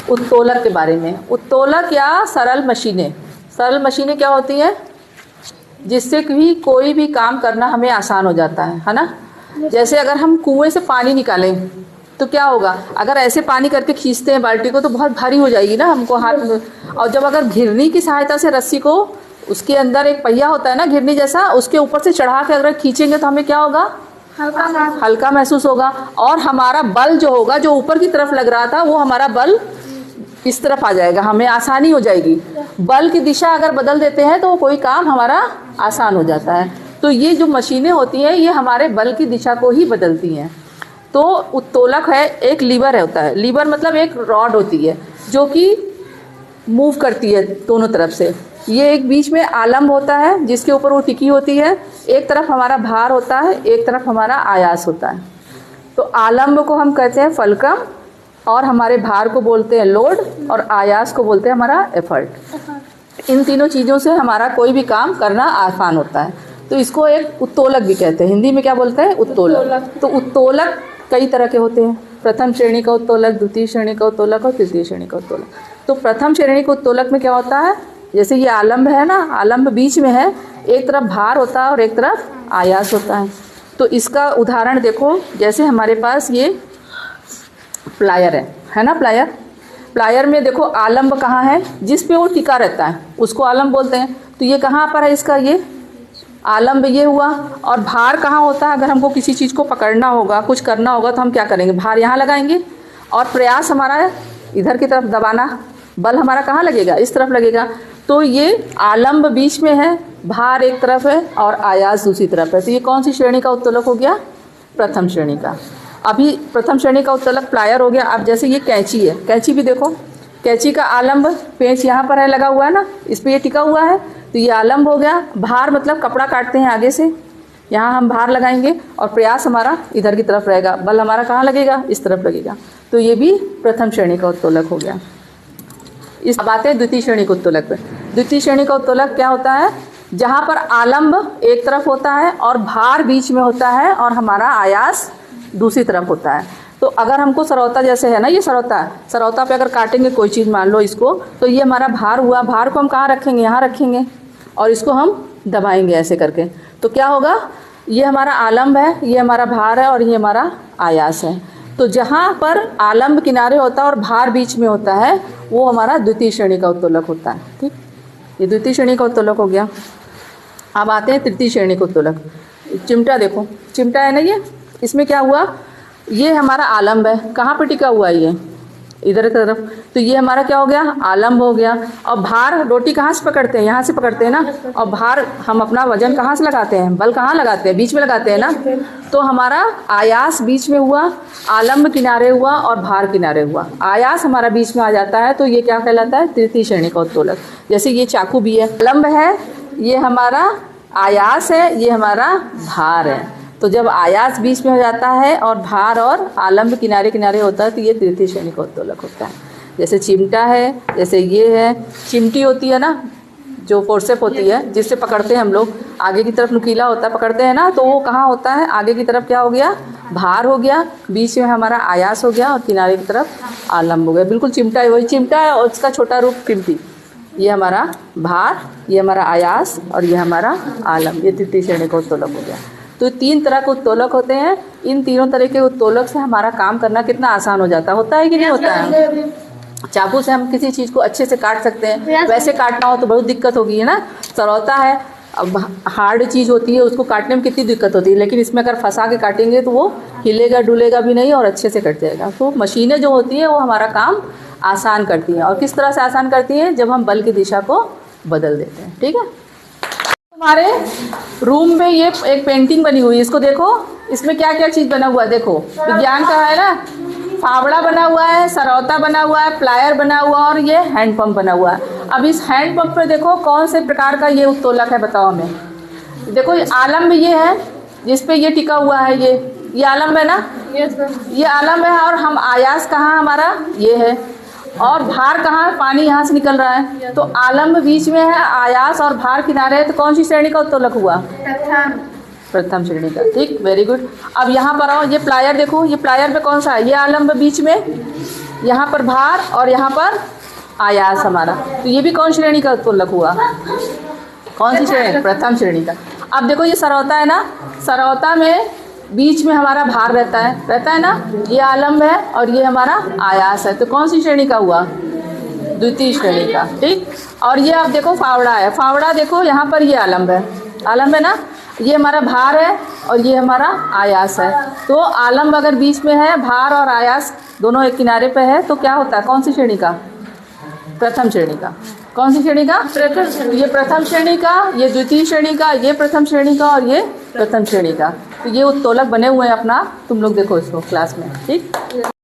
उत्तोलक के बारे में। उत्तोलक या सरल मशीनें, सरल मशीनें क्या होती हैं? जिससे भी कोई भी काम करना हमें आसान हो जाता है ना। जैसे अगर हम कुएं से पानी निकालें तो क्या होगा, अगर ऐसे पानी करके खींचते हैं बाल्टी को तो बहुत भारी हो जाएगी ना हमको हाथ में। और जब अगर घिरनी की सहायता से रस्सी को, उसके अंदर एक पहिया होता है ना घिरनी जैसा, उसके ऊपर से चढ़ा के अगर खींचेंगे तो हमें क्या होगा, हल्का महसूस होगा। और हमारा बल जो होगा, जो ऊपर की तरफ लग रहा था, वो हमारा बल इस तरफ आ जाएगा, हमें आसानी हो जाएगी। बल की दिशा अगर बदल देते हैं तो कोई काम हमारा आसान हो जाता है। तो ये जो मशीनें होती हैं ये हमारे बल की दिशा को ही बदलती हैं। तो उत्तोलक है, एक लीवर है होता है, लीवर मतलब एक रॉड होती है जो कि मूव करती है दोनों तरफ से। ये एक बीच में आलम्ब होता है जिसके ऊपर वो टिकी होती है। एक तरफ हमारा भार होता है, एक तरफ हमारा आयास होता है। तो आलम्ब को हम कहते हैं फलकम, और हमारे भार को बोलते हैं लोड, और आयास को बोलते हैं हमारा एफर्ट। इन तीनों चीज़ों से हमारा कोई भी काम करना आसान होता है। तो इसको एक उत्तोलक भी कहते हैं। हिंदी में क्या बोलते हैं? उत्तोलक। तो उत्तोलक कई तरह के होते हैं। प्रथम श्रेणी का उत्तोलक, द्वितीय श्रेणी का उत्तोलक और तृतीय श्रेणी का उत्तोलक। तो प्रथम श्रेणी के उत्तोलक में क्या होता है, जैसे ये आलम्ब है ना, आलम्ब बीच में है, एक तरफ भार होता है और एक तरफ आयास होता है। तो इसका उदाहरण देखो, जैसे हमारे पास ये प्लायर है ना, प्लायर में देखो आलम्ब कहाँ है, जिस पे वो टिका रहता है उसको आलम्ब बोलते हैं। तो ये कहाँ पर है इसका, ये आलम्ब ये हुआ। और भार कहाँ होता है, अगर हमको किसी चीज़ को पकड़ना होगा, कुछ करना होगा तो हम क्या करेंगे, भार यहाँ लगाएंगे। और प्रयास हमारा इधर की तरफ दबाना, बल हमारा कहाँ लगेगा, इस तरफ लगेगा। तो ये आलम्ब बीच में है, भार एक तरफ है और आयास दूसरी तरफ है। तो ये कौन सी श्रेणी का उत्तोलक हो गया, प्रथम श्रेणी का। अभी प्रथम श्रेणी का उत्तोलक प्लायर हो गया। अब जैसे ये कैंची है, कैंची भी देखो, कैंची का आलम्ब पेंच यहाँ पर है, लगा हुआ है ना, इस पर ये टिका हुआ है, तो ये आलम्ब हो गया। भार मतलब कपड़ा काटते हैं आगे से, यहाँ हम भार लगाएंगे और प्रयास हमारा इधर की तरफ रहेगा, बल हमारा कहाँ लगेगा, इस तरफ लगेगा। तो ये भी प्रथम श्रेणी का उत्तोलक हो गया। इस अब आते हैं द्वितीय श्रेणी के उत्तोलक पे। द्वितीय श्रेणी का उत्तोलक क्या होता है, जहाँ पर आलम्ब एक तरफ होता है और भार बीच में होता है और हमारा आयास दूसरी तरफ होता है। तो अगर हमको सरौता जैसे है ना, ये सरौता पे अगर काटेंगे कोई चीज़, मान लो इसको, तो ये हमारा भार हुआ। भार को हम कहाँ रखेंगे, यहाँ रखेंगे और इसको हम दबाएंगे ऐसे करके। तो क्या होगा, ये हमारा आलम्ब है, ये हमारा भार है और ये हमारा आयास है। तो जहाँ पर आलम्ब किनारे होता है और भार बीच में होता है वो हमारा द्वितीय श्रेणी का उत्तोलक होता है। ठीक, ये द्वितीय श्रेणी का उत्तोलक हो गया। अब आते हैं तृतीय श्रेणी का उत्तोलक। चिमटा देखो, चिमटा है ना, ये इसमें क्या हुआ, ये हमारा आलम्ब है, कहाँ पे टिका हुआ है, ये इधर की तरफ। तो ये हमारा क्या हो गया, आलम्ब हो गया। और भार रोटी कहाँ से पकड़ते हैं, यहाँ से पकड़ते हैं ना। और भार हम अपना वजन कहाँ से लगाते हैं, बल कहाँ लगाते हैं, बीच में लगाते हैं ना। तो हमारा आयास बीच में हुआ, आलम्ब किनारे हुआ और भार किनारे हुआ। आयास हमारा बीच में आ जाता है तो ये क्या कहलाता है, तृतीय श्रेणी का उत्तोलक। जैसे ये चाकू भी है, आलम्ब है, ये हमारा आयास है, ये हमारा भार है। तो जब आयास बीच में हो जाता है और भार और आलम्ब किनारे किनारे होता है तो ये तृतीय श्रेणी का उत्तोलक होता है। जैसे चिमटा है, जैसे ये है, चिमटी होती है ना, जो फोर्सेप होती है जिससे पकड़ते हैं हम लोग, आगे की तरफ नुकीला होता है, पकड़ते हैं ना, तो वो कहाँ होता है, आगे की तरफ क्या हो गया, भार हो गया, बीच में हमारा आयास हो गया और किनारे की तरफ आलम्ब हो गया। बिल्कुल चिमटा है, वही चिमटा है और उसका छोटा रूप चिमटी। ये हमारा भार, ये हमारा आयास और ये हमारा आलम्ब, ये तृतीय श्रेणी का उत्तोलक हो गया। तो तीन तरह के उत्तोलक होते हैं। इन तीनों तरह के उत्तोलक से हमारा काम करना कितना आसान हो जाता है, होता है कि नहीं होता है। चाकू से हम किसी चीज़ को अच्छे से काट सकते हैं, वैसे काटना हो तो बहुत दिक्कत होगी, है ना। सरौता है, अब हार्ड चीज़ होती है, उसको काटने में कितनी दिक्कत होती है, लेकिन इसमें अगर फंसा के काटेंगे तो वो हिलेगा डुलेगा भी नहीं और अच्छे से कट जाएगा। तो मशीनें जो होती हैं वो हमारा काम आसान करती हैं। और किस तरह से आसान करती हैं, जब हम बल की दिशा को बदल देते हैं। ठीक है, हमारे रूम में ये एक पेंटिंग बनी हुई है, इसको देखो, इसमें क्या क्या चीज़ बना हुआ है, देखो विज्ञान का है ना। फावड़ा बना हुआ है, सरौता बना हुआ है, प्लायर बना हुआ है और ये हैंड पंप बना हुआ है। अब इस हैंड पंप पे देखो कौन से प्रकार का ये उत्तोलक है, बताओ हमें। देखो ये आलम्ब ये है जिस पे ये टिका हुआ है, ये आलम्ब है ना, ये आलम्ब है। और हम आयास कहाँ हमारा, ये है, और भार कहाँ है, पानी यहाँ से निकल रहा है। तो आलम्ब बीच में है, आयास और भार किनारे है। तो कौन सी श्रेणी का उत्तोलक हुआ, प्रथम श्रेणी का। ठीक, वेरी गुड। अब यहाँ पर आओ, ये प्लायर देखो, ये प्लायर पे कौन सा है, ये आलम्ब बीच में, यहाँ पर भार और यहाँ पर आयास हमारा, तो ये भी कौन श्रेणी का उत्तोलक हुआ? कौन सी श्रेणी? प्रथम श्रेणी का। अब देखो ये सरौता है ना, सरौता में बीच में हमारा भार रहता है ना, ये आलम्ब है और ये हमारा आयास है, तो कौन सी श्रेणी का हुआ? द्वितीय श्रेणी का। ठीक। और ये आप देखो फावड़ा है, फावड़ा देखो यहाँ पर ये आलम्ब है ना, ये हमारा भार है और ये हमारा आयास है। तो आलम्ब अगर बीच में है, भार और आयास दोनों एक किनारे पे है, तो क्या होता है? कौन सी श्रेणी का? प्रथम श्रेणी का। कौन सी श्रेणी का? प्रथम। ये प्रथम श्रेणी का, ये द्वितीय श्रेणी का, ये प्रथम श्रेणी का और ये प्रथम श्रेणी का। तो ये उत्तोलक बने हुए हैं अपना, तुम लोग देखो इसको क्लास में। ठीक।